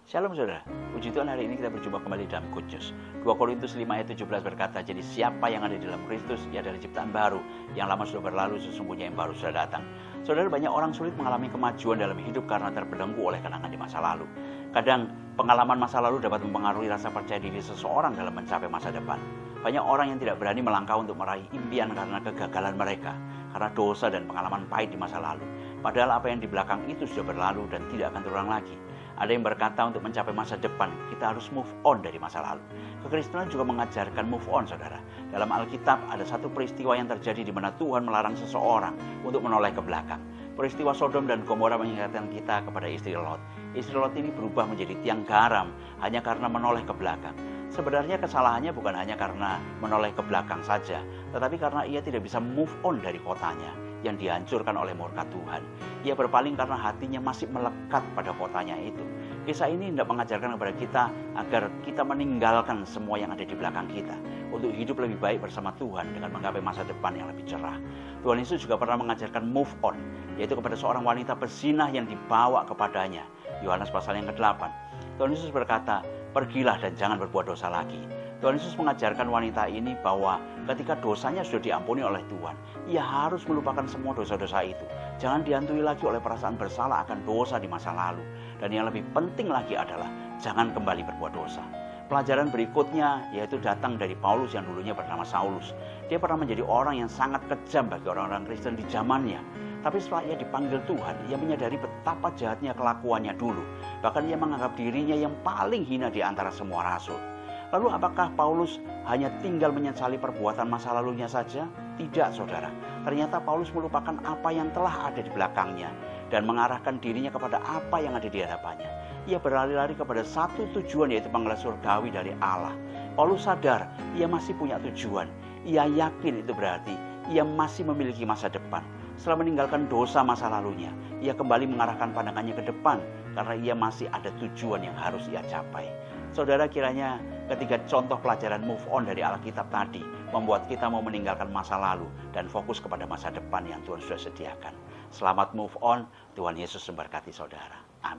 Shalom saudara, puji Tuhan hari ini kita berjumpa kembali dalam Good News. 2 Korintus 5 ayat 17 berkata, jadi siapa yang ada di dalam Kristus, ia adalah ciptaan baru. Yang lama sudah berlalu, sesungguhnya yang baru sudah datang. Saudara, banyak orang sulit mengalami kemajuan dalam hidup karena terbelenggu oleh kenangan di masa lalu. Kadang pengalaman masa lalu dapat mempengaruhi rasa percaya diri seseorang dalam mencapai masa depan. Banyak orang yang tidak berani melangkah untuk meraih impian karena kegagalan mereka, karena dosa dan pengalaman pahit di masa lalu. Padahal apa yang di belakang itu sudah berlalu dan tidak akan terulang lagi. Ada yang berkata untuk mencapai masa depan, kita harus move on dari masa lalu. Kekristenan juga mengajarkan move on, saudara. Dalam Alkitab ada satu peristiwa yang terjadi di mana Tuhan melarang seseorang untuk menoleh ke belakang. Peristiwa Sodom dan Gomora mengingatkan kita kepada istri Lot. Istri Lot ini berubah menjadi tiang garam hanya karena menoleh ke belakang. Sebenarnya kesalahannya bukan hanya karena menoleh ke belakang saja, tetapi karena ia tidak bisa move on dari kotanya yang dihancurkan oleh murka Tuhan. Ia berpaling karena hatinya masih melekat pada kotanya itu. Kisah ini tidak mengajarkan kepada kita agar kita meninggalkan semua yang ada di belakang kita untuk hidup lebih baik bersama Tuhan dengan menggapai masa depan yang lebih cerah. Tuhan Yesus juga pernah mengajarkan move on, yaitu kepada seorang wanita berzinah yang dibawa kepadanya. Yohanes pasal yang ke-8. Tuhan Yesus berkata, pergilah dan jangan berbuat dosa lagi. Tuhan Yesus mengajarkan wanita ini bahwa ketika dosanya sudah diampuni oleh Tuhan, ia harus melupakan semua dosa-dosa itu. Jangan dihantui lagi oleh perasaan bersalah akan dosa di masa lalu. Dan yang lebih penting lagi adalah jangan kembali berbuat dosa. Pelajaran berikutnya yaitu datang dari Paulus yang dulunya bernama Saulus. Dia pernah menjadi orang yang sangat kejam bagi orang-orang Kristen di zamannya. Tapi setelah ia dipanggil Tuhan, ia menyadari betapa jahatnya kelakuannya dulu. Bahkan ia menganggap dirinya yang paling hina di antara semua rasul. Lalu apakah Paulus hanya tinggal menyesali perbuatan masa lalunya saja? Tidak, saudara. Ternyata Paulus melupakan apa yang telah ada di belakangnya dan mengarahkan dirinya kepada apa yang ada di hadapannya. Ia berlari-lari kepada satu tujuan, yaitu panggilan surgawi dari Allah. Paulus sadar ia masih punya tujuan. Ia yakin itu berarti ia masih memiliki masa depan. Setelah meninggalkan dosa masa lalunya, ia kembali mengarahkan pandangannya ke depan karena ia masih ada tujuan yang harus ia capai. Saudara, kiranya ketiga contoh pelajaran move on dari Alkitab tadi membuat kita mau meninggalkan masa lalu dan fokus kepada masa depan yang Tuhan sudah sediakan. Selamat move on, Tuhan Yesus memberkati saudara.